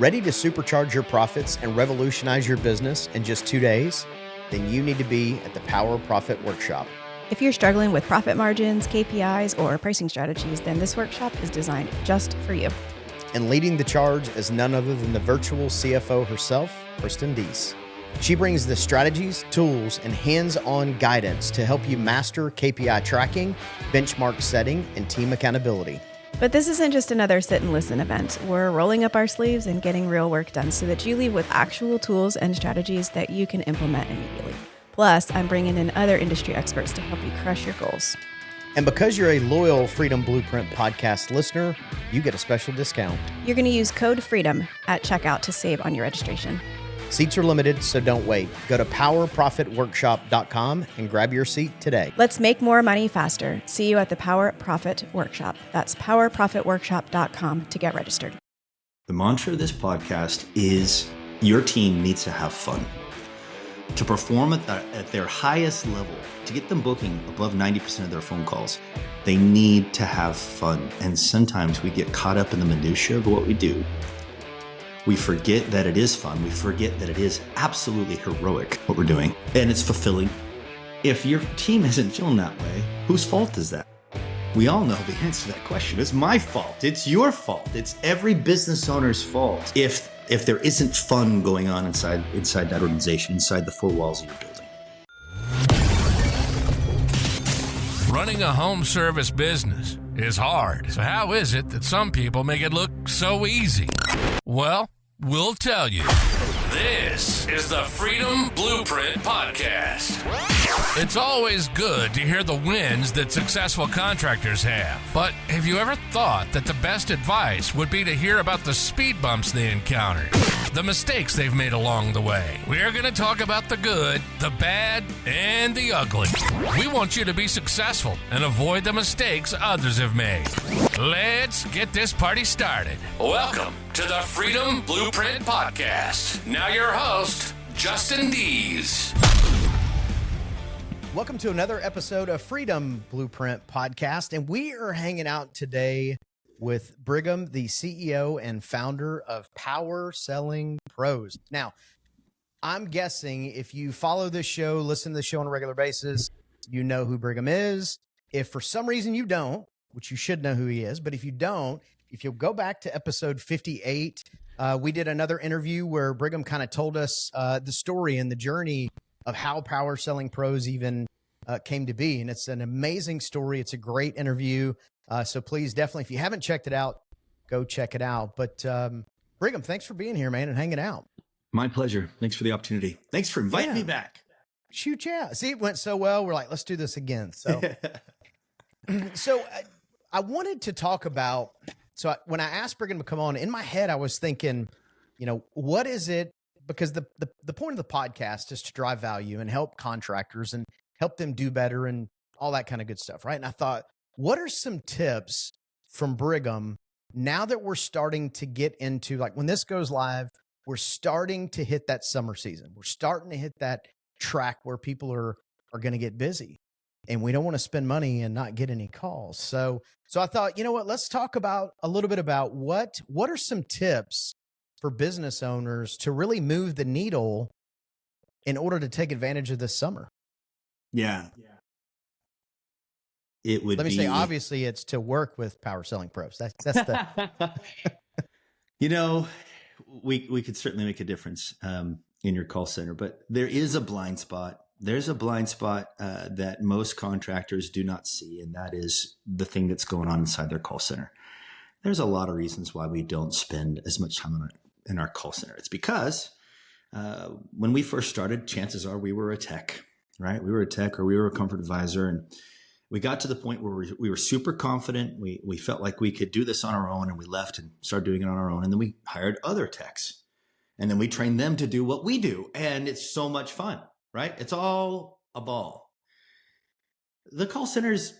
Ready to supercharge your profits and revolutionize your business in just 2 days? Then you need to be at the Power Profit Workshop. If you're struggling with profit margins, KPIs, or pricing strategies, then this workshop is designed just for you. And leading the charge is none other than the virtual CFO herself, Deese. She brings the strategies, tools, and hands-on guidance to help you master KPI tracking, benchmark setting, and team accountability. But this isn't just another sit and listen event. We're rolling up our sleeves and getting real work done so that you leave with actual tools and strategies that you can implement immediately. Plus, I'm bringing in other industry experts to help you crush your goals. And because you're a loyal Freedom Blueprint podcast listener, you get a special discount. You're going to use code FREEDOM at checkout to save on your registration. Seats are limited, so don't wait. Go to powerprofitworkshop.com and grab your seat today. Let's make more money faster. See you at the Power Profit Workshop. That's powerprofitworkshop.com to get registered. The mantra of this podcast is your team needs to have fun. To perform at their highest level, to get them booking above 90% of their phone calls, they need to have fun. And sometimes we get caught up in the minutia of what we do. We forget that it is fun. We forget that it is absolutely heroic what we're doing, and it's fulfilling. If your team isn't feeling that way, whose fault is that? We all know the answer to that question. It's my fault. It's your fault. It's every business owner's fault if there isn't fun going on inside that organization, inside the four walls of your building. Running a home service business is hard. So how is it that some people make it look so easy? Well, we'll tell you. This is the Freedom Blueprint Podcast. It's always good to hear the wins that successful contractors have. But have you ever thought that the best advice would be to hear about the speed bumps they encountered, the mistakes they've made along the way? We're going to talk about the good, the bad, and the ugly. We want you to be successful and avoid the mistakes others have made. Let's get this party started. Welcome to the Freedom Blueprint Podcast. Now your host, Deese. Welcome to another episode of Freedom Blueprint Podcast, and we are hanging out today with Brigham, the CEO and founder of Power Selling Pros. Now, I'm guessing if you follow this show, listen to the show on a regular basis, you know who Brigham is. If for some reason you don't, which you should know who he is, but if you don't, if you'll go back to episode 58, we did another interview where Brigham kind of told us the story and the journey of how Power Selling Pros even came to be. And it's an amazing story. It's a great interview. So please, definitely, if you haven't checked it out, go check it out. But Brigham, thanks for being here, man, and hanging out. My pleasure. Thanks for the opportunity. Thanks for inviting me back. Shoot, yeah. See, it went so well. We're like, let's do this again. So, I wanted to talk about, when I asked Brigham to come on, in my head, I was thinking, what is it? Because the point of the podcast is to drive value and help contractors and help them do better and all that kind of good stuff, right? And I thought, what are some tips from Brigham now that we're starting to get into, like, when this goes live, we're starting to hit that summer season. We're starting to hit that track where people are going to get busy, and we don't want to spend money and not get any calls. So I thought, you know what, let's talk about a little bit about what are some tips for business owners to really move the needle in order to take advantage of this summer. Yeah. It would Let me say, obviously it's to work with Power Selling Pros. That's the, we could certainly make a difference in your call center, but there is a blind spot. There's a blind spot that most contractors do not see, and that is the thing that's going on inside their call center. There's a lot of reasons why we don't spend as much time in our call center. It's because when we first started, chances are we were a tech, right? We were a tech or we were a comfort advisor, and we got to the point where we were super confident. We felt like we could do this on our own, and we left and started doing it on our own. And then we hired other techs, and then we trained them to do what we do. And it's so much fun, right? It's all a ball. The call center's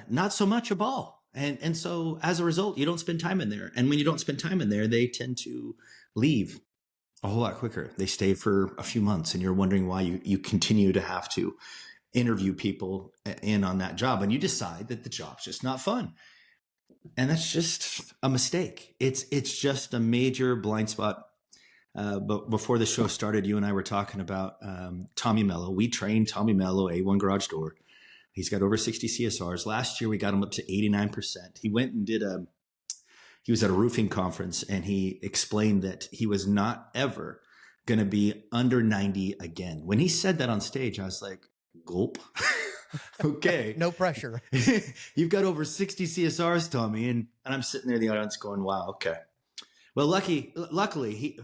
not so much a ball. And so as a result, you don't spend time in there. And when you don't spend time in there, they tend to leave a whole lot quicker. They stay for a few months, and you're wondering why you continue to have to interview people in on that job. And you decide that the job's just not fun. And that's just a mistake. It's just a major blind spot. But before the show started, you and I were talking about Tommy Mello. We trained Tommy Mello, A1 Garage Door. He's got over 60 CSRs. Last year, we got him up to 89%. He went and he was at a roofing conference, and he explained that he was not ever going to be under 90 again. When he said that on stage, I was like, gulp. Okay. No pressure. You've got over 60 CSRs, Tommy. And I'm sitting there in the audience going, wow, okay. Well, luckily,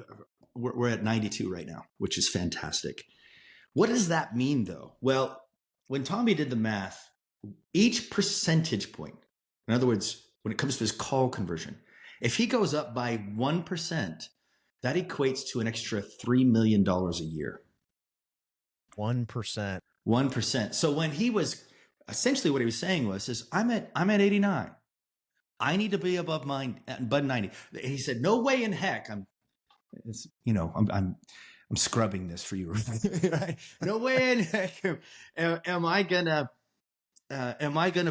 we're at 92 right now, which is fantastic. What does that mean, though? Well, when Tommy did the math, each percentage point, in other words, when it comes to his call conversion, if he goes up by 1%, that equates to an extra $3 million a year. 1%. 1%. So when he was essentially what he was saying was, I'm at 89. I need to be above 90. He said, no way in heck. I'm scrubbing this for you. Right? No way in heck am I gonna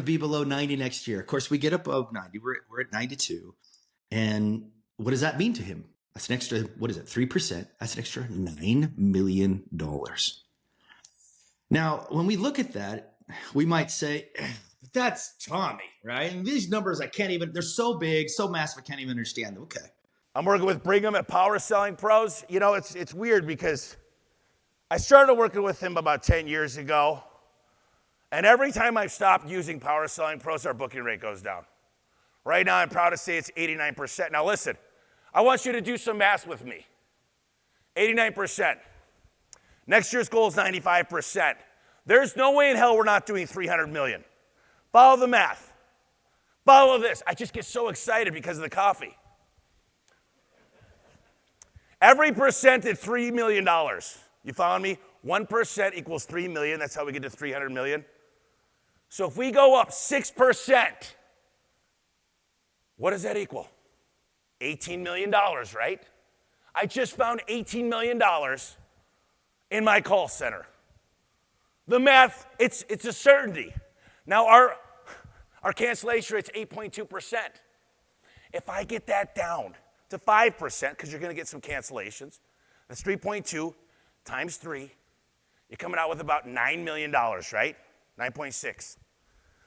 be below 90 next year. Of course, we get above 90. We're at 92. And what does that mean to him? That's an extra, 3%? That's an extra $9 million. Now, when we look at that, we might say, that's Tommy, right? And these numbers, they're so big, so massive, I can't even understand them. Okay. I'm working with Brigham at Power Selling Pros. You know, it's weird because I started working with him about 10 years ago. And every time I've stopped using Power Selling Pros, our booking rate goes down. Right now, I'm proud to say it's 89%. Now listen, I want you to do some math with me. 89%. Next year's goal is 95%. There's no way in hell we're not doing 300 million. Follow the math. Follow this. I just get so excited because of the coffee. Every percent at $3 million. You following me? 1% equals 3 million. That's how we get to 300 million. So if we go up 6%, what does that equal? $18 million, right? I just found $18 million in my call center. The math, it's a certainty. Now our cancellation rate's 8.2%. If I get that down to 5%, because you're going to get some cancellations, that's 3.2 times 3. You're coming out with about $9 million, right? 9.6.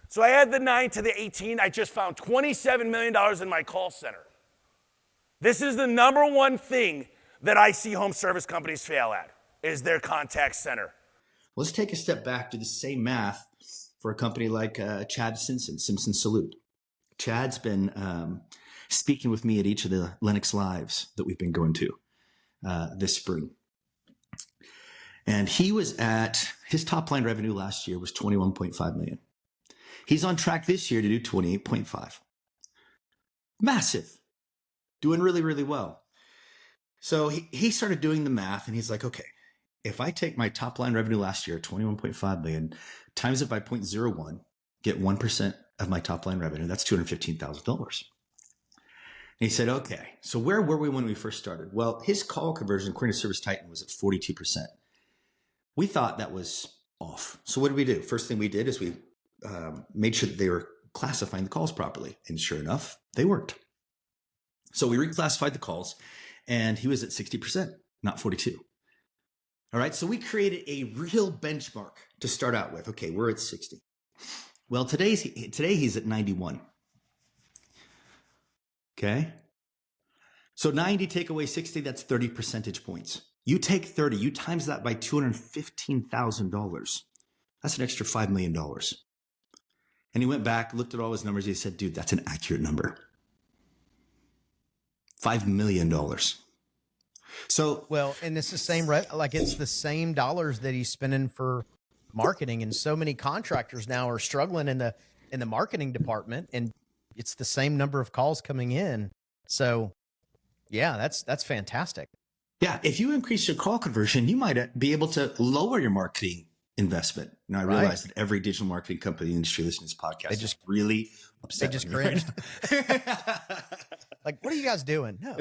So I add the 9 to the 18. I just found $27 million in my call center. This is the number one thing that I see home service companies fail at, is their contact center. Let's take a step back to the same math for a company like Chad Simpson Salute. Chad's been speaking with me at each of the Lennox Lives that we've been going to this spring. And he was at, his top line revenue last year was 21.5 million. He's on track this year to do 28.5. Massive. Doing really, really well. So he started doing the math and he's like, okay, if I take my top line revenue last year, 21.5 million, times it by 0.01, get 1% of my top line revenue, that's $215,000. And he said, okay, so where were we when we first started? Well, his call conversion, according to Service Titan, was at 42%. We thought that was off. So what did we do? First thing we did is we made sure that they were classifying the calls properly. And sure enough, they weren't. So we reclassified the calls and he was at 60%, not 42. All right. So we created a real benchmark to start out with. Okay. We're at 60. Well, today he's at 91. Okay. So 90 take away 60, that's 30 percentage points. You take 30, you times that by $215,000. That's an extra $5 million. And he went back, looked at all his numbers. He said, dude, that's an accurate number. $5 million. So, well, and it's the same, it's the same dollars that he's spending for marketing. And so many contractors now are struggling in the marketing department, and it's the same number of calls coming in. So yeah, that's fantastic. Yeah. If you increase your call conversion, you might be able to lower your marketing investment. Now I realize that every digital marketing company in the industry listening to this podcast, they just really upset. They just cringed. Like, what are you guys doing? No.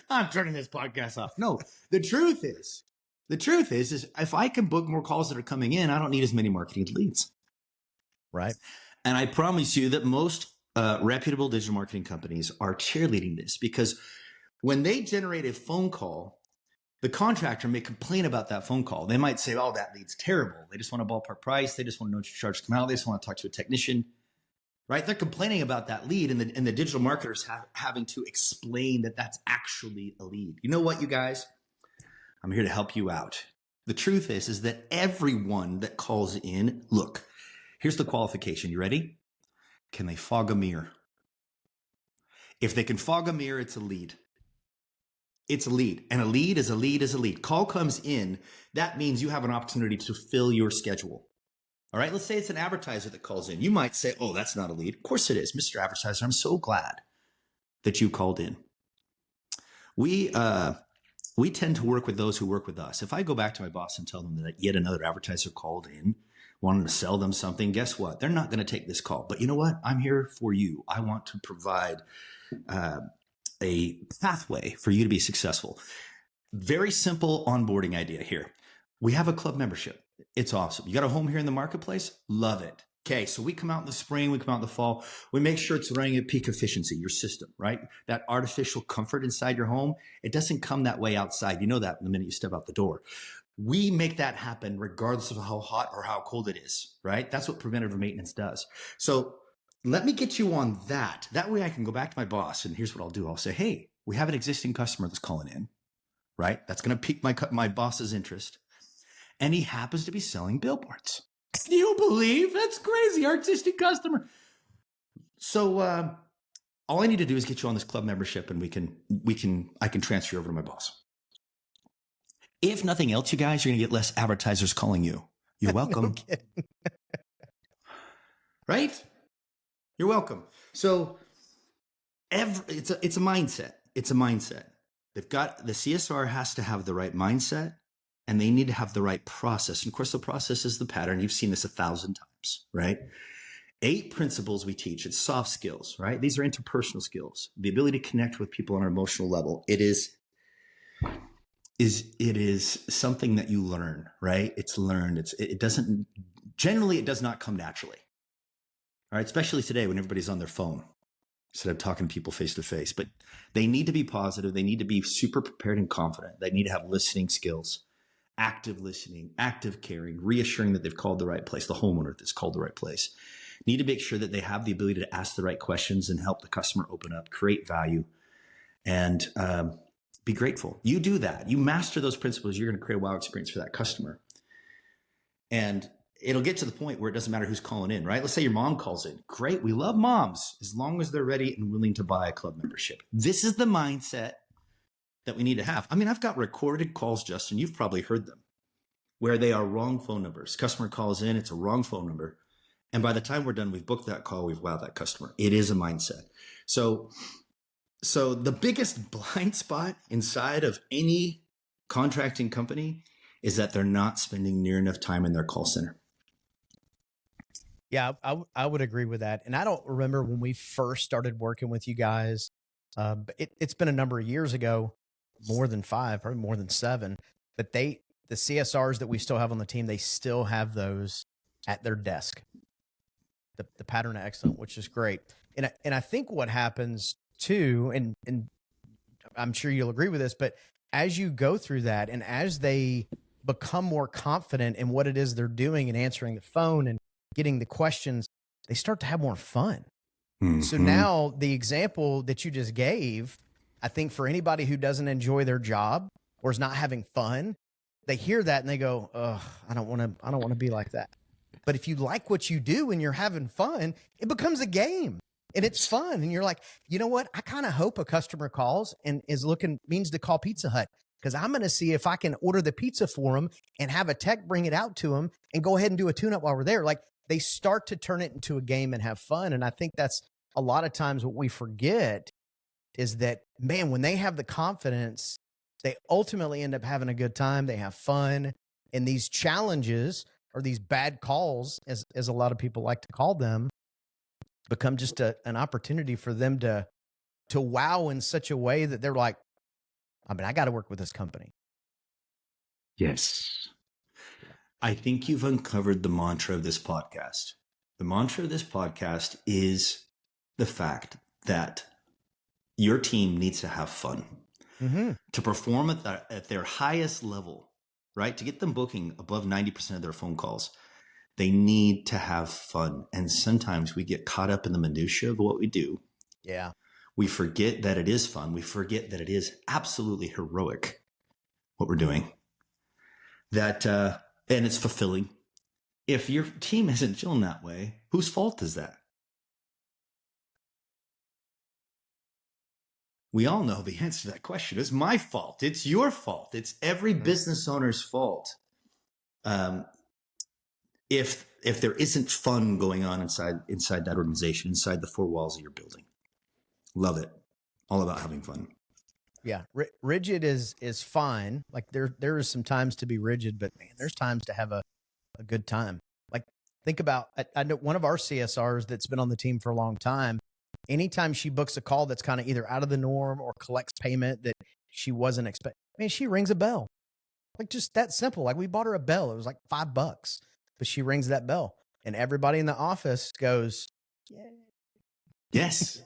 I'm turning this podcast off. No, the truth is if I can book more calls that are coming in, I don't need as many marketing leads. Right. And I promise you that most reputable digital marketing companies are cheerleading this, because when they generate a phone call, the contractor may complain about that phone call. They might say, oh, that lead's terrible. They just want a ballpark price. They just want to know what your charge come out. They just want to talk to a technician, right? They're complaining about that lead, and the digital marketers having to explain that that's actually a lead. You know what, you guys? I'm here to help you out. The truth is that everyone that calls in, look, here's the qualification. You ready? Can they fog a mirror? If they can fog a mirror, it's a lead. It's a lead. And a lead is a lead is a lead. Call comes in. That means you have an opportunity to fill your schedule. All right. Let's say it's an advertiser that calls in. You might say, oh, that's not a lead. Of course it is. Mr. Advertiser, I'm so glad that you called in. We tend to work with those who work with us. If I go back to my boss and tell them that yet another advertiser called in, wanting to sell them something, guess what? They're not going to take this call. But you know what? I'm here for you. I want to provide a pathway for you to be successful. Very simple onboarding idea here. We have a club membership. It's awesome. You got a home here in the marketplace? Love it. Okay, so we come out in the spring, we come out in the fall. We make sure it's running at peak efficiency, your system, right? That artificial comfort inside your home, it doesn't come that way outside. You know that the minute you step out the door. We make that happen regardless of how hot or how cold it is, right? That's what preventative maintenance does. So let me get you on that. That way I can go back to my boss, and here's what I'll do. I'll say, hey, we have an existing customer that's calling in, right? That's going to pique my boss's interest. And he happens to be selling billboards. Can you believe? That's crazy. Our existing customer. So all I need to do is get you on this club membership, and I can transfer you over to my boss. If nothing else, you guys, you're going to get less advertisers calling you. You're welcome. Right? You're welcome. So it's a mindset. It's a mindset. The CSR has to have the right mindset, and they need to have the right process. And of course, the process is the pattern. You've seen this 1,000 times, right? 8 principles we teach. It's soft skills, right? These are interpersonal skills. The ability to connect with people on an emotional level. It is something that you learn, right? It's learned. It does not come naturally. All right, especially today when everybody's on their phone instead of talking to people face to face. But they need to be positive. They need to be super prepared and confident. They need to have listening skills, active listening, active caring, reassuring that they've called the right place, the homeowner that's called the right place. Need to make sure that they have the ability to ask the right questions and help the customer open up, create value, and be grateful. You do that. You master those principles. You're going to create a wow experience for that customer. And it'll get to the point where it doesn't matter who's calling in, right? Let's say your mom calls in. Great. We love moms as long as they're ready and willing to buy a club membership. This is the mindset that we need to have. I mean, I've got recorded calls, Justin. You've probably heard them, where they are wrong phone numbers. Customer calls in. It's a wrong phone number. And by the time we're done, we've booked that call. We've wowed that customer. It is a mindset. So the biggest blind spot inside of any contracting company is that they're not spending near enough time in their call center. Yeah, I would agree with that. And I don't remember when we first started working with you guys. But it's been a number of years ago, more than 5, probably more than 7. But the CSRs that we still have on the team, they still have those at their desk. The pattern of excellence, which is great. And I think what happens too, and I'm sure you'll agree with this, but as you go through that and as they become more confident in what it is they're doing and answering the phone and getting the questions, they start to have more fun. Mm-hmm. So now the example that you just gave, I think for anybody who doesn't enjoy their job or is not having fun, they hear that and they go, "Oh, I don't want to be like that." But if you like what you do and you're having fun, it becomes a game and it's fun. And you're like, you know what? I kind of hope a customer calls and means to call Pizza Hut, because I'm going to see if I can order the pizza for them and have a tech bring it out to them and go ahead and do a tune-up while we're there. Like, they start to turn it into a game and have fun. And I think that's a lot of times what we forget is that, man, when they have the confidence, they ultimately end up having a good time. They have fun. And these challenges or these bad calls, as a lot of people like to call them, become just an opportunity for them to wow in such a way that they're like, I mean, I got to work with this company. Yes. I think you've uncovered the mantra of this podcast. The mantra of this podcast is the fact that your team needs to have fun to perform at their highest level, right? To get them booking above 90% of their phone calls, they need to have fun. And sometimes we get caught up in the minutia of what we do. Yeah. We forget that it is fun. We forget that it is absolutely heroic what we're doing. That and it's fulfilling. If your team isn't feeling that way, whose fault is that? We all know the answer to that question. It's my fault. It's your fault. It's every business owner's fault. If there isn't fun going on inside that organization, inside the four walls of your building. Love it. All about having fun. Yeah. Rigid is fine. Like there is some times to be rigid, but man, there's times to have a good time. Like think about, I know one of our CSRs that's been on the team for a long time. Anytime she books a call that's kind of either out of the norm or collects payment that she wasn't expecting, man, she rings a bell. Like just that simple. Like we bought her a bell. It was like $5, but she rings that bell and everybody in the office goes, yeah. Yes.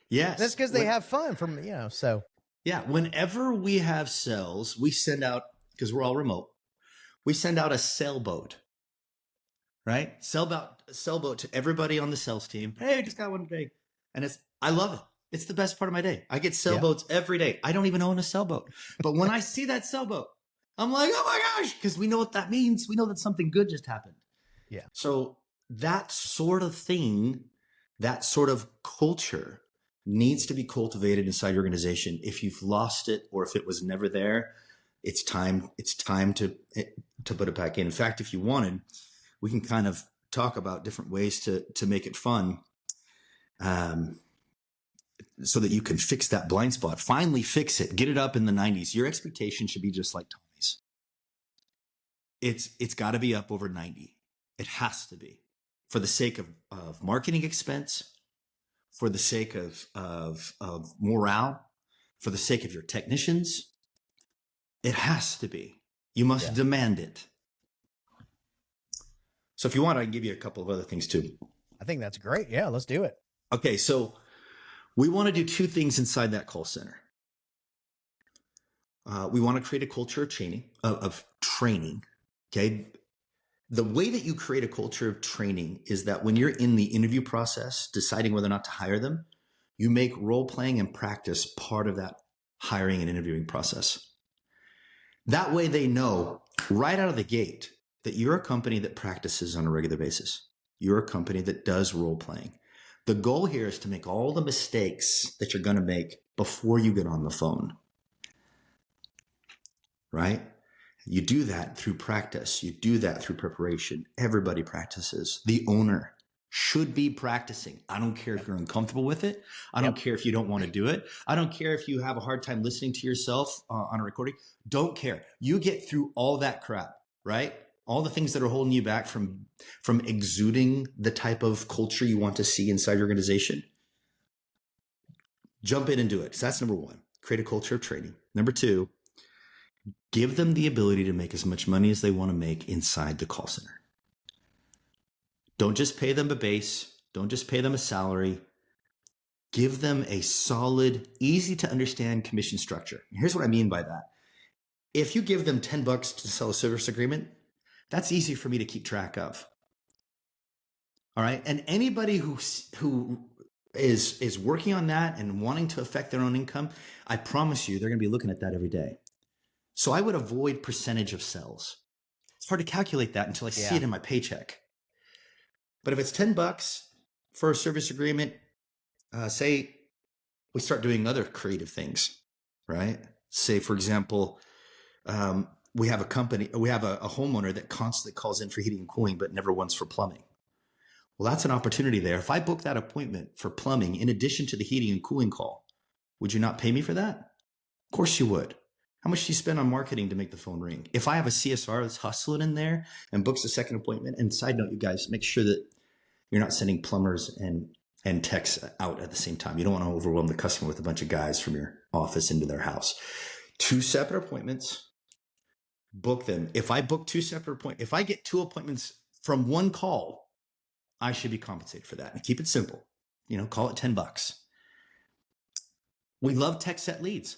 Yes. That's because they have fun from, so. Yeah. Whenever we have sales, we send out, because we're all remote, we send out a sailboat, right? Sailboat to everybody on the sales team. Hey, I just got one today. And I love it. It's the best part of my day. I get sailboats every day. I don't even own a sailboat. But when I see that sailboat, I'm like, oh my gosh, because we know what that means. We know that something good just happened. Yeah. So that sort of thing, that sort of culture needs to be cultivated inside your organization. If you've lost it or if it was never there, it's time to put it back in. In fact, if you wanted, we can kind of talk about different ways to make it fun. So that you can fix that blind spot, finally fix it, get it up in the 90s. Your expectation should be just like Tommy's. It's got to be up over 90. It has to be, for the sake of marketing expense, for the sake of morale, for the sake of your technicians. It has to be. You must demand it. So if you want, I can give you a couple of other things too. I think that's great. Yeah, let's do it. Okay, so we want to do two things inside that call center. We want to create a culture of training. Okay. The way that you create a culture of training is that when you're in the interview process, deciding whether or not to hire them, you make role playing and practice part of that hiring and interviewing process. That way they know right out of the gate that you're a company that practices on a regular basis. You're a company that does role playing. The goal here is to make all the mistakes that you're going to make before you get on the phone, right? You do that through practice. You do that through preparation. Everybody practices. The owner should be practicing. I don't care if you're uncomfortable with it. I don't care if you don't want to do it. I don't care if you have a hard time listening to yourself on a recording. Don't care. You get through all that crap, right? All the things that are holding you back from exuding the type of culture you want to see inside your organization. Jump in and do it. So that's number one, create a culture of training. Number two, give them the ability to make as much money as they want to make inside the call center. Don't just pay them a base. Don't just pay them a salary. Give them a solid, easy to understand commission structure. And here's what I mean by that. If you give them $10 to sell a service agreement, that's easy for me to keep track of. All right. And anybody who is working on that and wanting to affect their own income, I promise you, they're going to be looking at that every day. So I would avoid percentage of sales. It's hard to calculate that until I see it in my paycheck. But if it's $10 for a service agreement, say we start doing other creative things, right? Say, for example, we have a homeowner that constantly calls in for heating and cooling, but never once for plumbing. Well, that's an opportunity there. If I book that appointment for plumbing, in addition to the heating and cooling call, would you not pay me for that? Of course you would. How much do you spend on marketing to make the phone ring? If I have a CSR that's hustling in there and books a second appointment, and side note, you guys, make sure that you're not sending plumbers and techs out at the same time. You don't want to overwhelm the customer with a bunch of guys from your office into their house. 2 separate appointments, book them. If I book 2 separate appointments, if I get 2 appointments from one call, I should be compensated for that. And keep it simple. call it $10. We love text set leads,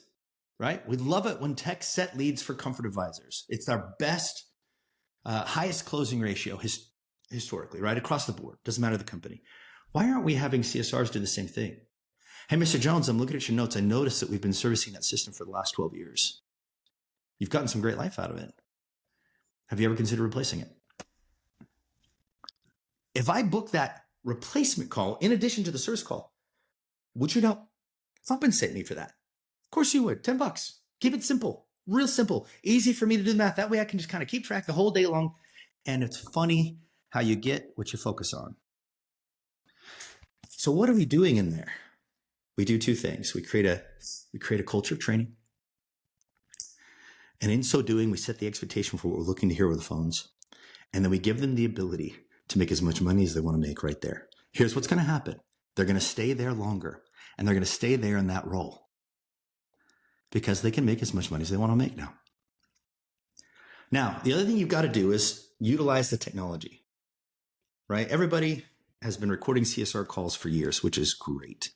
right? We love it when text set leads for Comfort Advisors. It's our best, highest closing ratio historically, right? Across the board. Doesn't matter the company. Why aren't we having CSRs do the same thing? Hey, Mr. Jones, I'm looking at your notes. I noticed that we've been servicing that system for the last 12 years. You've gotten some great life out of it. Have you ever considered replacing it? If I book that replacement call in addition to the service call, would you not compensate me for that? Of course you would. $10. Keep it simple, real simple, easy for me to do the math. That way I can just kind of keep track the whole day long. And it's funny how you get what you focus on. So what are we doing in there? We do two things. We create a culture of training. And in so doing, we set the expectation for what we're looking to hear over the phones. And then we give them the ability to make as much money as they want to make right there. Here's what's going to happen. They're going to stay there longer, and they're going to stay there in that role because they can make as much money as they want to make now. Now, the other thing you've got to do is utilize the technology, right? Everybody has been recording CSR calls for years, which is great.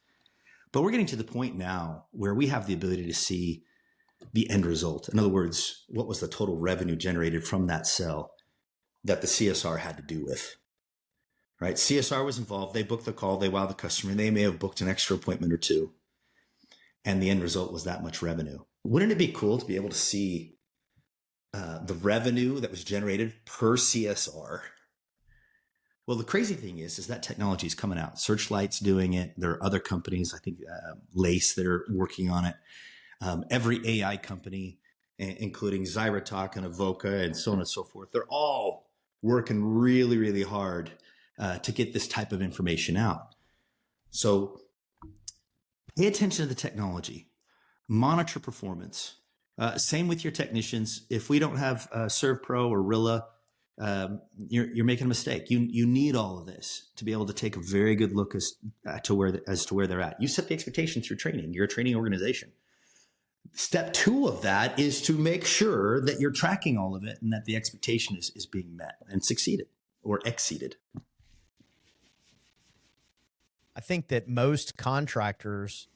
But we're getting to the point now where we have the ability to see the end result. In other words, what was the total revenue generated from that sell that the CSR had to do with, right? CSR was involved. They booked the call. They wowed the customer. They may have booked an extra appointment or two. And the end result was that much revenue. Wouldn't it be cool to be able to see the revenue that was generated per CSR? Well, the crazy thing is that technology is coming out. Searchlight's doing it. There are other companies, I think Lace, that are working on it. Every AI company, including Zyratalk and Avoca and so on and so forth, they're all working really, really hard to get this type of information out. So pay attention to the technology, monitor performance. Same with your technicians. If we don't have ServPro or Rilla, you're making a mistake. You need all of this to be able to take a very good look as to where they're at. You set the expectation through training. You're a training organization. Step 2 of that is to make sure that you're tracking all of it and that the expectation is being met and succeeded or exceeded. I think that most contractors,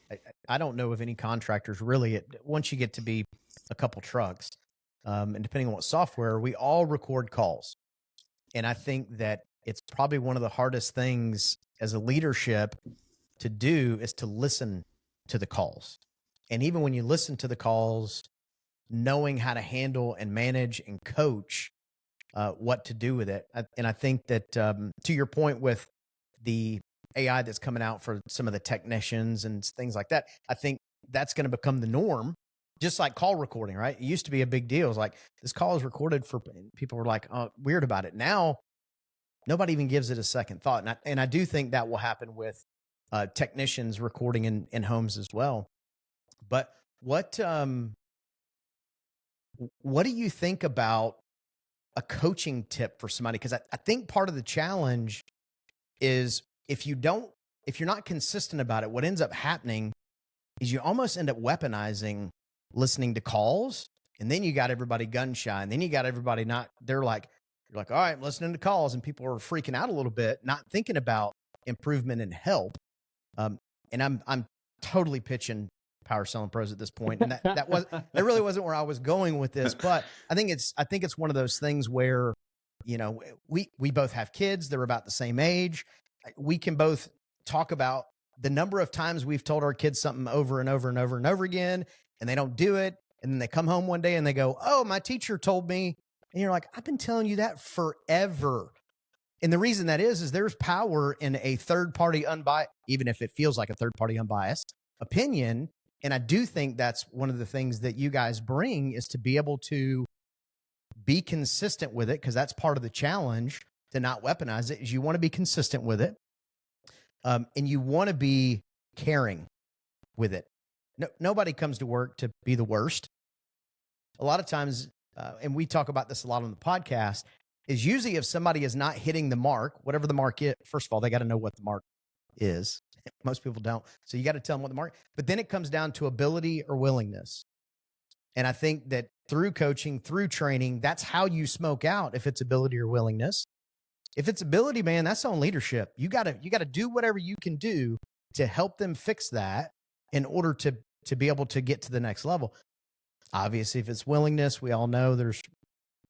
I don't know of any contractors really, once you get to be a couple trucks, and depending on what software, we all record calls. And I think that it's probably one of the hardest things as a leadership to do is to listen to the calls. And even when you listen to the calls, knowing how to handle and manage and coach what to do with it. And I think that to your point with the AI that's coming out for some of the technicians and things like that, I think that's going to become the norm, just like call recording, right? It used to be a big deal. It's like this call is recorded for people were like, oh, weird about it. Now, nobody even gives it a second thought. And I do think that will happen with technicians recording in homes as well. But what do you think about a coaching tip for somebody? Because I think part of the challenge is if you're not consistent about it, what ends up happening is you almost end up weaponizing listening to calls, and then you got everybody gun shy, and then you got everybody you're like, all right, I'm listening to calls, and people are freaking out a little bit, not thinking about improvement and help. And I'm totally pitching Power Selling Pros at this point, and that really wasn't where I was going with this, but I think it's one of those things where, we both have kids. They're about the same age. We can both talk about the number of times we've told our kids something over and over and over and over again, and they don't do it. And then they come home one day and they go, oh, my teacher told me. And you're like, I've been telling you that forever. And the reason that is there's power in a third party unbiased, even if it feels like a third party unbiased opinion. And I do think that's one of the things that you guys bring is to be able to be consistent with it. Cause that's part of the challenge to not weaponize it is you want to be consistent with it. And you want to be caring with it. Nobody comes to work to be the worst. A lot of times, and we talk about this a lot on the podcast, is usually if somebody is not hitting the mark, whatever the mark is, first of all, they got to know what the mark is. Most people don't. So you got to tell them what the mark, but then it comes down to ability or willingness. And I think that through coaching, through training, that's how you smoke out if it's ability or willingness. If it's ability, man, that's on leadership. You got to do whatever you can do to help them fix that in order to be able to get to the next level. Obviously, if it's willingness, we all know there's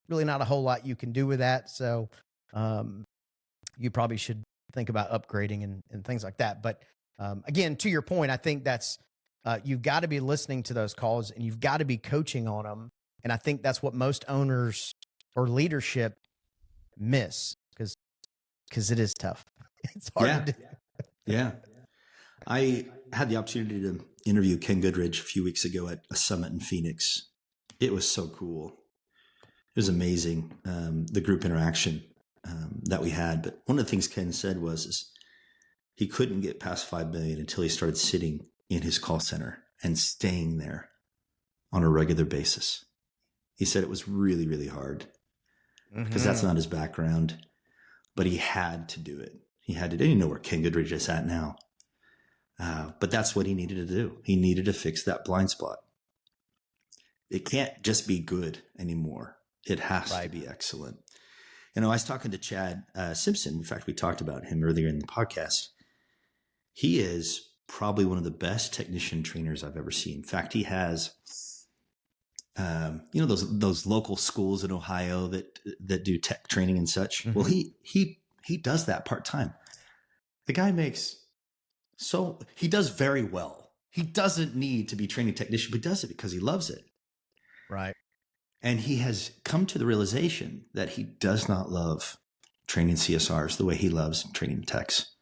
really not a whole lot you can do with that. So you probably should think about upgrading and things like that. But again, to your point, I think that's you've got to be listening to those calls and you've got to be coaching on them. And I think that's what most owners or leadership miss because it is tough. It's hard to do. Yeah. I had the opportunity to interview Ken Goodridge a few weeks ago at a summit in Phoenix. It was so cool. It was amazing, the group interaction that we had. But one of the things Ken said was he couldn't get past 5 million until he started sitting in his call center and staying there on a regular basis. He said it was really, really hard because that's not his background, but he had to do it. He had to. Didn't know where Ken Goodridge is at now. But that's what he needed to do. He needed to fix that blind spot. It can't just be good anymore. It has to be excellent. You know, I was talking to Chad Simpson. In fact, we talked about him earlier in the podcast. He is probably one of the best technician trainers I've ever seen. In fact, he has, those local schools in Ohio that do tech training and such. Well, he does that part-time. The guy he does very well. He doesn't need to be training technician, but he does it because he loves it. Right. And he has come to the realization that he does not love training CSRs the way he loves training techs.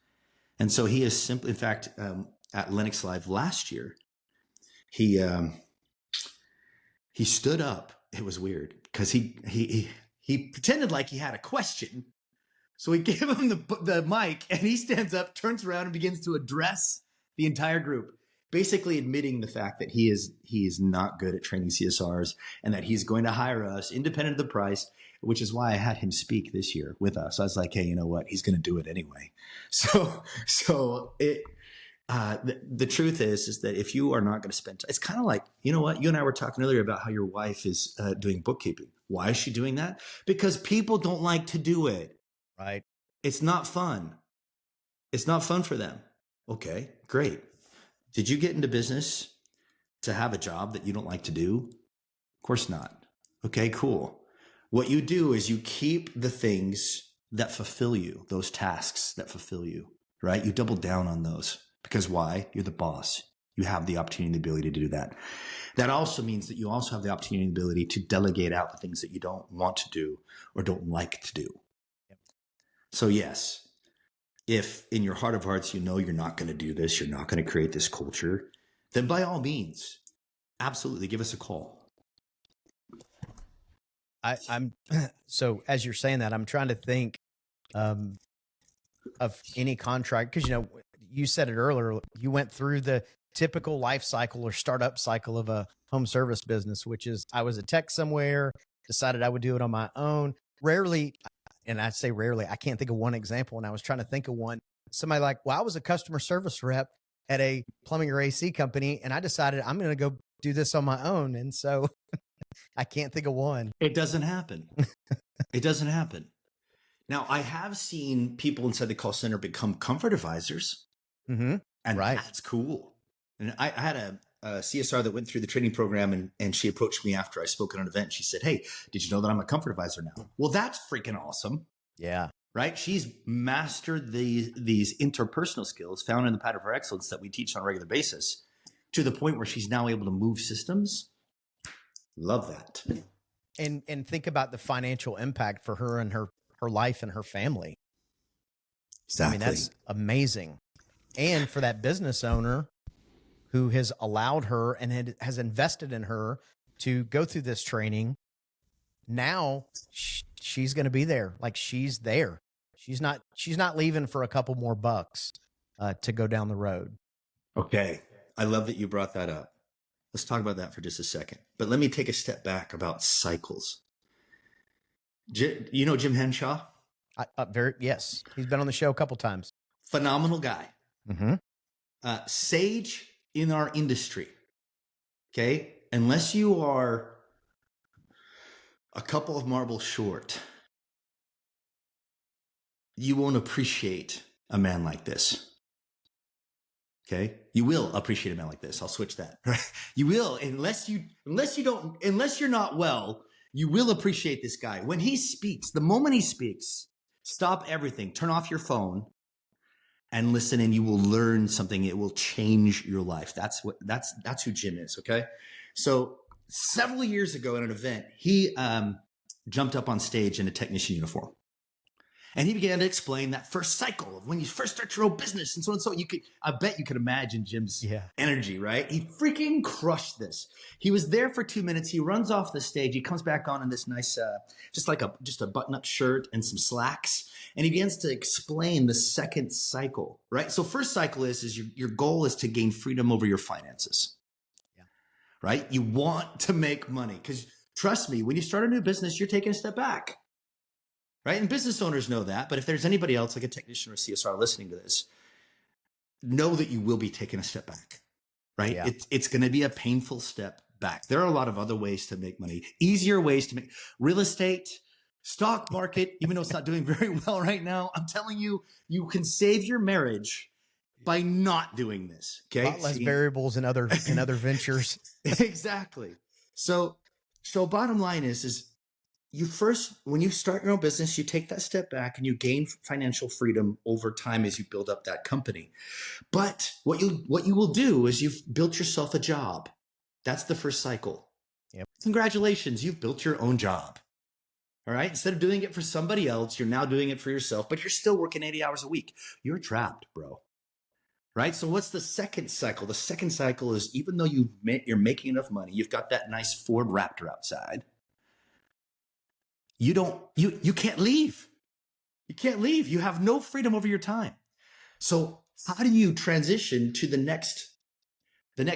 And so he is simply, in fact, at Lennox Live last year, he stood up. It was weird because he pretended like he had a question. So we gave him the mic and he stands up, turns around and begins to address the entire group, basically admitting the fact that he is not good at training CSRs and that he's going to hire us independent of the price, which is why I had him speak this year with us. I was like, hey, you know what? He's going to do it anyway. So the truth is that if you are not going to spend, it's kind of like, you know what? You and I were talking earlier about how your wife is doing bookkeeping. Why is she doing that? Because people don't like to do it. Right. It's not fun. It's not fun for them. Okay, great. Did you get into business to have a job that you don't like to do? Of course not. Okay, cool. What you do is you keep the things that fulfill you, those tasks that fulfill you, right? You double down on those because why? You're the boss. You have the opportunity and the ability to do that. That also means that you also have the opportunity and ability to delegate out the things that you don't want to do or don't like to do. So yes, if in your heart of hearts, you know you're not going to do this, you're not going to create this culture, then by all means, absolutely give us a call. I'm so as you're saying that, I'm trying to think of any contract because you said it earlier. You went through the typical life cycle or startup cycle of a home service business, which is I was a tech somewhere, decided I would do it on my own. Rarely. And I say rarely, I can't think of one example. And I was trying to think of one. Somebody like, well, I was a customer service rep at a plumbing or AC company, and I decided I'm going to go do this on my own. And so I can't think of one. It doesn't happen. It doesn't happen. Now, I have seen people inside the call center become comfort advisors, and that's cool. And I had a CSR that went through the training program and she approached me after I spoke at an event. She said, hey, did you know that I'm a comfort advisor now? Well, that's freaking awesome. Yeah. Right. She's mastered these interpersonal skills found in the pattern for excellence that we teach on a regular basis to the point where she's now able to move systems. Love that. And think about the financial impact for her and her life and her family. Exactly. I mean, that's amazing. And for that business owner who has allowed her and has invested in her to go through this training. Now she's going to be there. Like she's there. She's not leaving for a couple more bucks to go down the road. Okay. I love that you brought that up. Let's talk about that for just a second. But let me take a step back about cycles. You know Jim Henshaw? Yes. He's been on the show a couple times. Phenomenal guy. Mm-hmm. Sage in our industry. Okay. Unless you are a couple of marbles short, you won't appreciate a man like this. Okay. You will appreciate a man like this. I'll switch that. Right? You will, unless you're not well, you will appreciate this guy. When he speaks, the moment he speaks, stop everything, turn off your phone and listen, and you will learn something. It will change your life. That's who Jim is. Okay. So several years ago at an event, he jumped up on stage in a technician uniform. And he began to explain that first cycle of when you first start your own business and so on and so on. I bet you could imagine Jim's energy, right? He freaking crushed this. He was there for 2 minutes. He runs off the stage. He comes back on in this nice, just a button-up shirt and some slacks. And he begins to explain the second cycle, right? So first cycle is your goal is to gain freedom over your finances, right? You want to make money because trust me, when you start a new business, you're taking a step back. Right? And business owners know that. But if there's anybody else like a technician or CSR listening to this, know that you will be taking a step back, right? Yeah. It's going to be a painful step back. There are a lot of other ways to make money, easier ways to make real estate, stock market, even though it's not doing very well right now. I'm telling you, you can save your marriage by not doing this. Okay. A lot less variables in other ventures. Exactly. So bottom line is when you start your own business, you take that step back and you gain financial freedom over time as you build up that company. But what you will do is you've built yourself a job. That's the first cycle. Yep. Congratulations. You've built your own job. All right. Instead of doing it for somebody else, you're now doing it for yourself, but you're still working 80 hours a week. You're trapped, bro. Right. So what's the second cycle? The second cycle is even though you're making enough money, you've got that nice Ford Raptor outside. You can't leave. You can't leave. You have no freedom over your time. So how do you transition to the next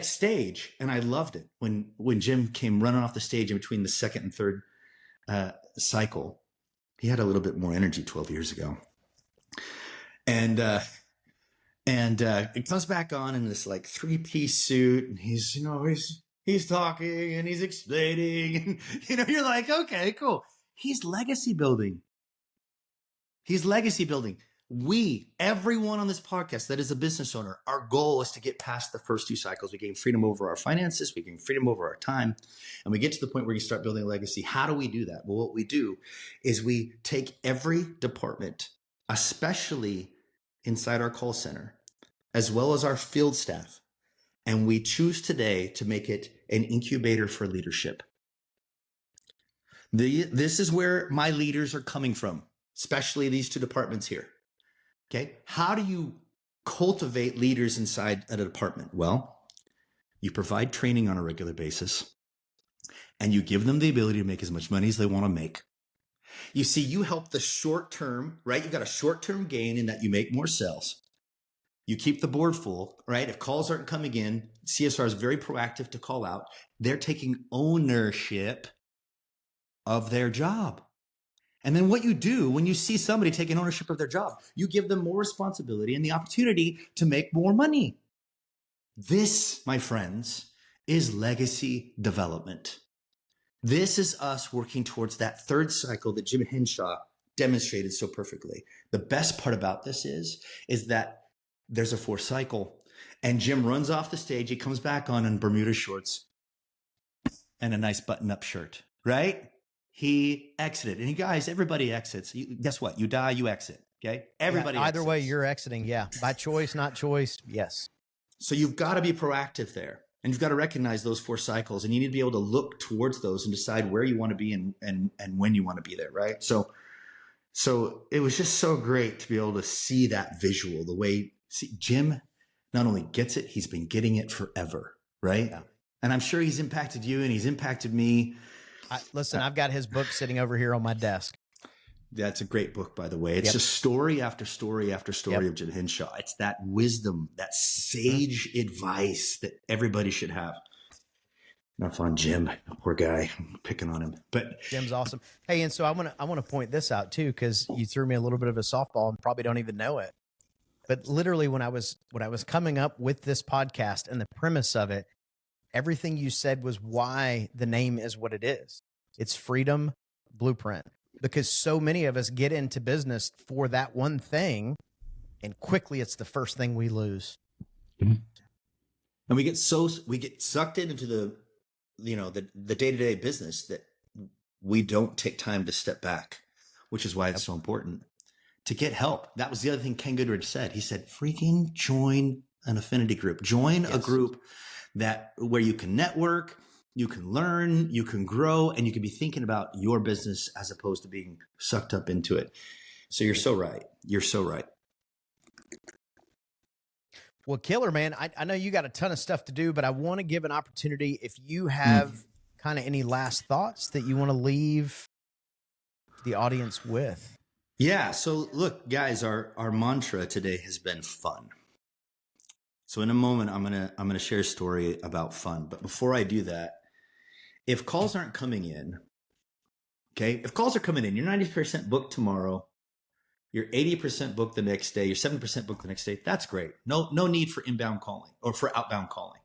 stage? And I loved it when Jim came running off the stage in between the second and third cycle. He had a little bit more energy 12 years ago. And it comes back on in this like 3-piece suit, and he's talking and he's explaining, and you're like, okay, cool. He's legacy building. Everyone on this podcast that is a business owner, our goal is to get past the first 2 cycles. We gain freedom over our finances, we gain freedom over our time, and we get to the point where you start building a legacy. How do we do that? Well, what we do is we take every department, especially inside our call center, as well as our field staff, and we choose today to make it an incubator for leadership. This is where my leaders are coming from, especially these 2 departments here. Okay. How do you cultivate leaders inside a department? Well, you provide training on a regular basis and you give them the ability to make as much money as they want to make. You see, you help the short term, right? You've got a short-term gain in that you make more sales. You keep the board full, right? If calls aren't coming in, CSR is very proactive to call out. They're taking ownership of their job. And then what you do when you see somebody taking ownership of their job, you give them more responsibility and the opportunity to make more money. This, my friends, is legacy development. This is us working towards that third cycle that Jim Henshaw demonstrated so perfectly. The best part about this is that there's a 4th cycle, and Jim runs off the stage. He comes back on in Bermuda shorts and a nice button-up shirt, right? He exited. And you guys, everybody exits. Guess what? You die, you exit. Okay. Everybody either exits. way, you're exiting. Yeah. By choice, not choice. Yes. So you've got to be proactive there. And you've got to recognize those 4 cycles. And you need to be able to look towards those and decide where you want to be and when you want to be there. Right. So it was just so great to be able to see that visual, Jim not only gets it, he's been getting it forever. Right. Yeah. And I'm sure he's impacted you and he's impacted me. Listen, I've got his book sitting over here on my desk. That's a great book, by the way. It's just story after story after story of Jim Henshaw. It's that wisdom, that sage advice that everybody should have. Enough on Jim, poor guy. I'm picking on him, but Jim's awesome. Hey, and so I want to point this out too, because you threw me a little bit of a softball and probably don't even know it. But literally, when I was coming up with this podcast and the premise of it, everything you said was why the name is what it is. It's Freedom Blueprint, because so many of us get into business for that one thing, and quickly it's the first thing we lose. Mm-hmm. And we get sucked into the day-to-day business that we don't take time to step back, which is why it's so important to get help. That was the other thing Ken Goodrich said. He said, freaking join an affinity group, join a group where you can network, you can learn, you can grow, and you can be thinking about your business as opposed to being sucked up into it. So you're so right. You're so right. Well, killer, man. I know you got a ton of stuff to do, but I want to give an opportunity if you have kind of any last thoughts that you want to leave the audience with. Yeah. So look, guys, our mantra today has been fun. So in a moment, I'm gonna share a story about fun. But before I do that, if calls aren't coming in, okay, if calls are coming in, you're 90% booked tomorrow, you're 80% booked the next day, you're 7% booked the next day. That's great. No need for inbound calling or for outbound calling.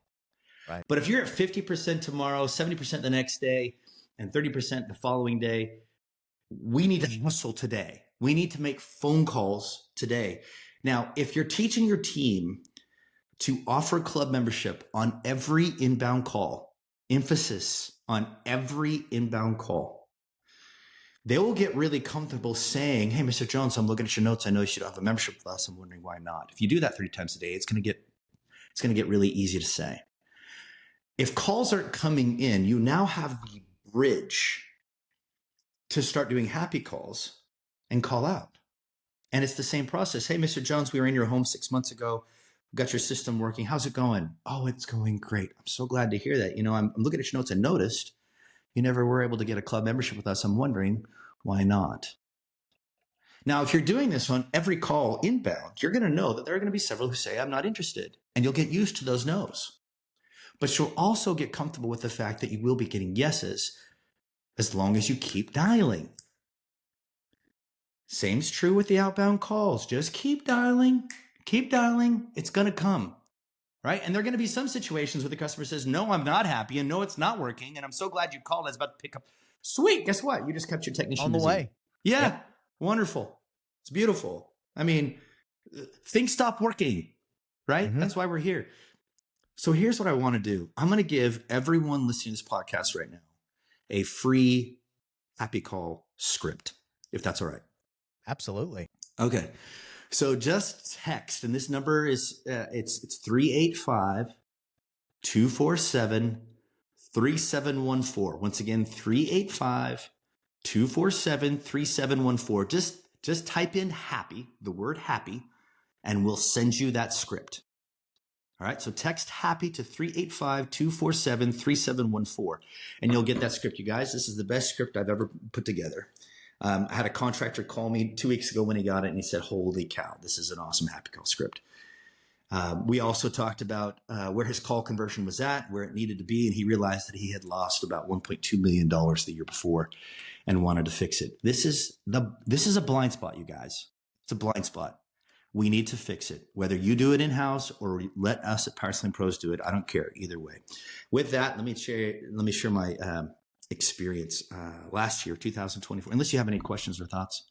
Right. But if you're at 50% tomorrow, 70% the next day, and 30% the following day, we need to hustle today. We need to make phone calls today. Now, if you're teaching your team to offer club membership on every inbound call, emphasis on every inbound call, they will get really comfortable saying, hey, Mr. Jones, I'm looking at your notes. I know you should have a membership with us. I'm wondering why not. If you do that 3 times a day, it's going to get really easy to say. If calls aren't coming in, you now have the bridge to start doing happy calls and call out. And it's the same process. Hey, Mr. Jones, we were in your home 6 months ago. Got your system working. How's it going? Oh, it's going great. I'm so glad to hear that. I'm looking at your notes and noticed you never were able to get a club membership with us. I'm wondering why not? Now, if you're doing this on every call inbound, you're going to know that there are going to be several who say, I'm not interested. And you'll get used to those no's. But you'll also get comfortable with the fact that you will be getting yeses as long as you keep dialing. Same's true with the outbound calls. Just keep dialing. Keep dialing. It's going to come, right? And there are going to be some situations where the customer says, no, I'm not happy, and no, it's not working, and I'm so glad you called. I was about to pick up. Sweet. Guess what? You just kept your technician On the busy. way. Yeah. Yep. Wonderful. It's beautiful. I mean, things stop working, right? Mm-hmm. That's why we're here. So here's what I want to do. I'm going to give everyone listening to this podcast right now a free happy call script, if that's all right. Absolutely. Okay. So just text, and this number is, it's 385-247-3714. Once again, 385-247-3714. Just type in happy, the word happy, and we'll send you that script. All right. So text happy to 385-247-3714, and you'll get that script. You guys, this is the best script I've ever put together. I had a contractor call me 2 weeks ago when he got it, and he said, holy cow, this is an awesome happy call script. We also talked about where his call conversion was at, where it needed to be, and he realized that he had lost about $1.2 million the year before and wanted to fix it. This is a blind spot, you guys. It's a blind spot. We need to fix it. Whether you do it in-house or let us at Power Selling Pros do it, I don't care either way. With that, let me share my experience last year, 2024. Unless you have any questions or thoughts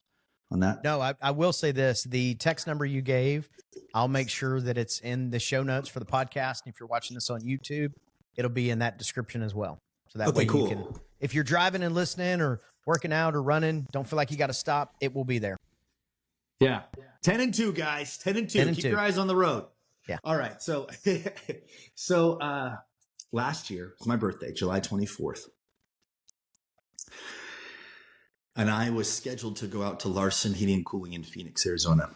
on that. No, I will say this. The text number you gave, I'll make sure that it's in the show notes for the podcast. And if you're watching this on YouTube, it'll be in that description as well. So that way you can, if you're driving and listening or working out or running, don't feel like you got to stop. It will be there. Yeah. 10 and 2, guys. 10 and 2. Keep your eyes on the road. Yeah. All right. So, last year was my birthday, July 24th. And I was scheduled to go out to Larson Heating and Cooling in Phoenix, Arizona.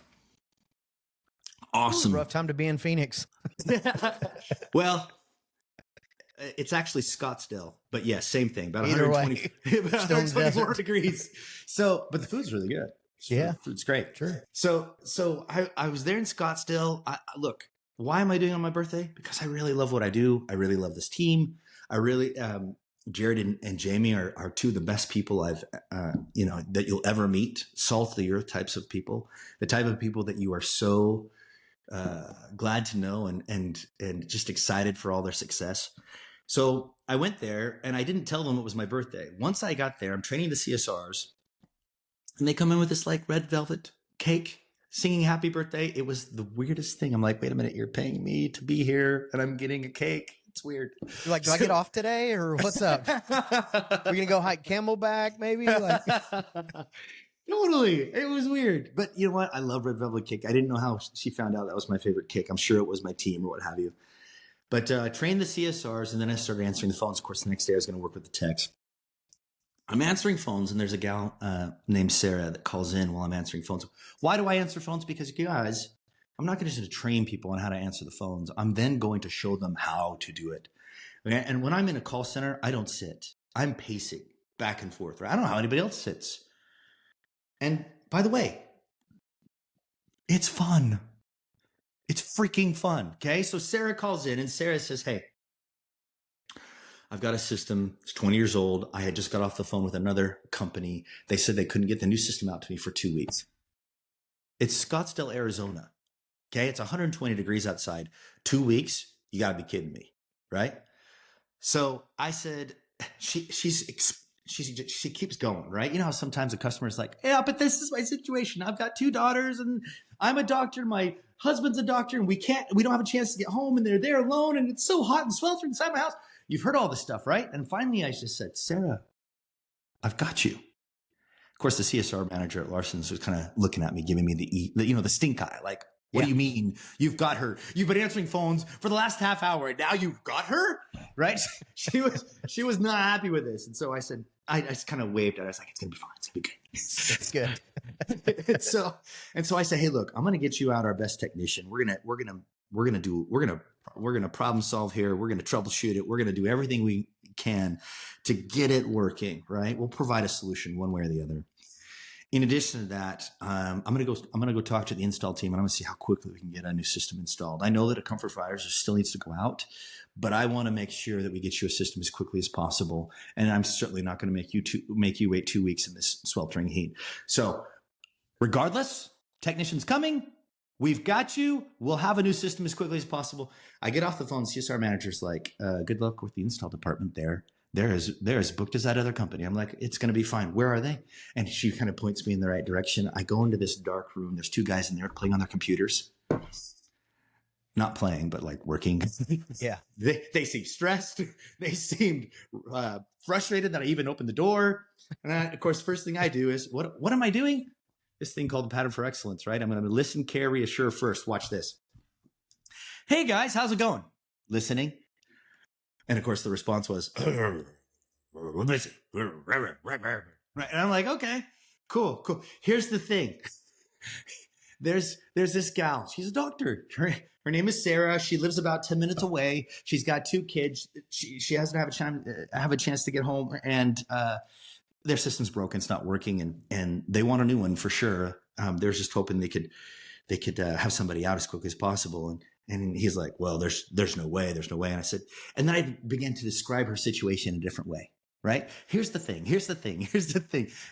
Awesome. Ooh, rough time to be in Phoenix. Well, it's actually Scottsdale, but yeah, same thing. About Either 120, about Still in the 124 desert. degrees. So, but the food's really good. Yeah. Food's great. Sure. So I was there in Scottsdale. Look, why am I doing it on my birthday? Because I really love what I do. I really love this team. I really, Jared and Jamie are two of the best people I've, that you'll ever meet. Salt of the earth types of people, the type of people that you are so glad to know and just excited for all their success. So I went there and I didn't tell them it was my birthday. Once I got there, I'm training the CSRs, and they come in with this like red velvet cake. singing happy birthday. It was the weirdest thing. I'm like, wait a minute, you're paying me to be here and I'm getting a cake. It's weird. You're like, do I get off today or what's up? We're gonna go hike Camelback, maybe? Like, totally. It was weird. But you know what? I love red velvet cake. I didn't know how she found out that was my favorite cake. I'm sure it was my team or what have you. But trained the CSRs, and then I started answering the phones. Of course, the next day I was going to work with the techs. I'm answering phones, and there's a gal named Sarah that calls in while I'm answering phones. Why do I answer phones? Because, you guys, I'm not going to just train people on how to answer the phones. I'm then going to show them how to do it. Okay? And when I'm in a call center, I don't sit. I'm pacing back and forth. Right? I don't know how anybody else sits. And by the way, it's fun. It's freaking fun. Okay. So Sarah calls in and Sarah says, hey, I've got a system. It's 20 years old. I had just got off the phone with another company. They said they couldn't get the new system out to me for 2 weeks. It's Scottsdale, Arizona. Okay. It's 120 degrees outside. 2 weeks. You gotta be kidding me. Right. So I said, she keeps going, right? You know how sometimes a customer is like, yeah, but this is my situation. I've got 2 daughters and I'm a doctor. My husband's a doctor and we don't have a chance to get home and they're there alone and it's so hot and sweltering inside my house. You've heard all this stuff, right? And finally I just said, Sarah, I've got you. Of course, the CSR manager at Larson's was kind of looking at me, giving me the stink eye. Like, what do you mean you've got her? You've been answering phones for the last half hour and now you've got her, right? She was not happy with this. And so I said, I just kind of waved at her. I was like, it's going to be fine. It's going to be good. It's good. and so I said, hey, look, I'm going to get you out our best technician. We're going to problem solve here. We're going to troubleshoot it. We're going to do everything we can to get it working, right? We'll provide a solution one way or the other. In addition to that, I'm going to go talk to the install team and I'm going to see how quickly we can get a new system installed. I know that a comfort fires still needs to go out, but I want to make sure that we get you a system as quickly as possible. And I'm certainly not going to make you wait 2 weeks in this sweltering heat. So regardless, technician's coming. We've got you. We'll have a new system as quickly as possible. I get off the phone. CSR manager's like, good luck with the install department there. They're as booked as that other company. I'm like, it's going to be fine. Where are they? And she kind of points me in the right direction. I go into this dark room. There's 2 guys in there playing on their computers. Not playing, but like working. Yeah. They seemed stressed. They seemed frustrated that I even opened the door. And of course, first thing I do is, what am I doing? This thing called the pattern for excellence, right? I'm going to listen, care, reassure first. Watch this. Hey guys, how's it going? Listening. And of course, the response was, we're busy. Right. And I'm like, okay, cool. Here's the thing. There's this gal. She's a doctor. Her name is Sarah. She lives about 10 minutes away. She's got 2 kids. She hasn't have a chance to get home. And their system's broken. It's not working. And they want a new one for sure. They're just hoping they could have somebody out as quickly as possible. And he's like, well, there's no way. There's no way. And I said, and then I began to describe her situation in a different way, right? Here's the thing.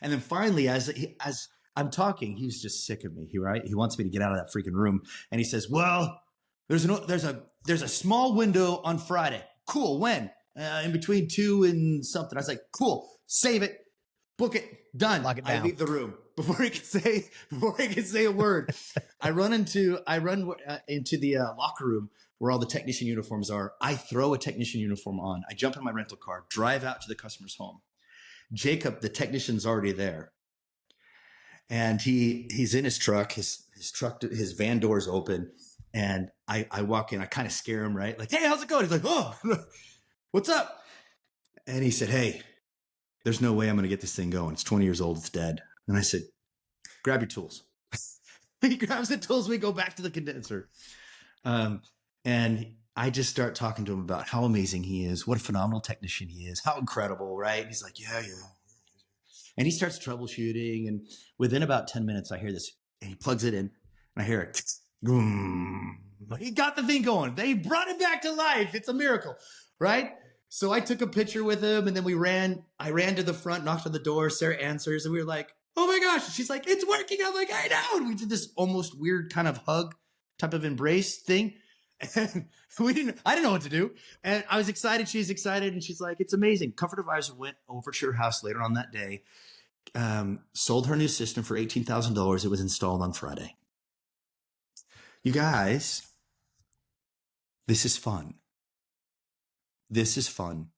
And then finally, as I'm talking, he's just sick of me. He wants me to get out of that freaking room. And he says, well, there's a small window on Friday. Cool. When? In between 2 and something. I was like, cool. Save it. Book it. Done. Lock it down. I leave the room before he can say a word. I run into the locker room where all the technician uniforms are. I throw a technician uniform on. I jump in my rental car, drive out to the customer's home. Jacob, the technician's already there. And he's in his truck. His van door's open. And I walk in. I kind of scare him, right? Like, hey, how's it going? He's like, oh, what's up? And he said, hey, there's no way I'm going to get this thing going. It's 20 years old. It's dead. And I said, grab your tools. He grabs the tools. We go back to the condenser. And I just start talking to him about how amazing he is, what a phenomenal technician he is, how incredible, right? He's like, yeah. And he starts troubleshooting. And within about 10 minutes, I hear this. And he plugs it in. And I hear it. He got the thing going. They brought it back to life. It's a miracle, right? So I took a picture with him and then I ran to the front, knocked on the door. Sarah answers and we were like, oh my gosh. She's like, it's working. I'm like, I know. And we did this almost weird kind of hug type of embrace thing. And I didn't know what to do. And I was excited. She's excited. And she's like, it's amazing. Comfort Advisor went over to her house later on that day, sold her new system for $18,000. It was installed on Friday. You guys, this is fun. This is fun.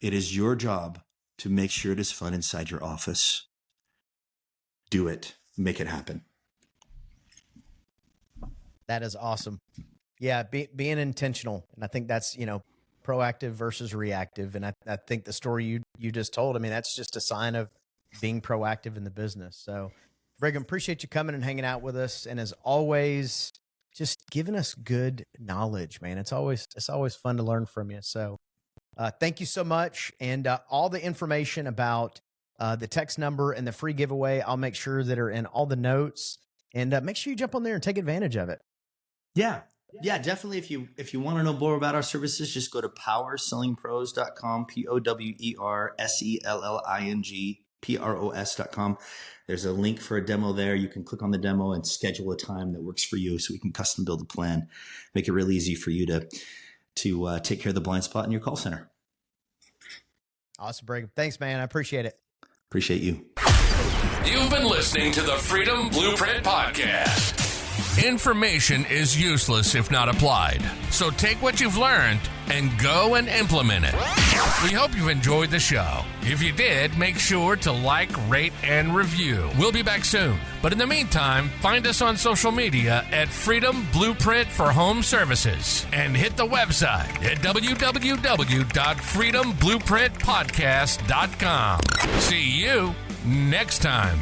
It is your job to make sure it is fun inside your office. Do it. Make it happen. That is awesome. Yeah, being intentional. And I think that's, proactive versus reactive. And I think the story you just told, I mean, that's just a sign of being proactive in the business. So, Brigham, appreciate you coming and hanging out with us. And as always, just giving us good knowledge, man. It's always fun to learn from you. So thank you so much. And all the information about the text number and the free giveaway, I'll make sure that are in all the notes. And make sure you jump on there and take advantage of it. Yeah, definitely. If you want to know more about our services, just go to powersellingpros.com, POWERSELLINGPROS.com. There's a link for a demo there. You can click on the demo and schedule a time that works for you so we can custom build a plan, make it real easy for you to take care of the blind spot in your call center. Awesome, Brigham. Thanks, man. I appreciate it. Appreciate you. You've been listening to the Freedom Blueprint Podcast. Information is useless if not applied. So take what you've learned and go and implement it. We hope you've enjoyed the show. If you did, make sure to like, rate, and review. We'll be back soon. But in the meantime, find us on social media at Freedom Blueprint for Home Services and hit the website at www.freedomblueprintpodcast.com. See you next time.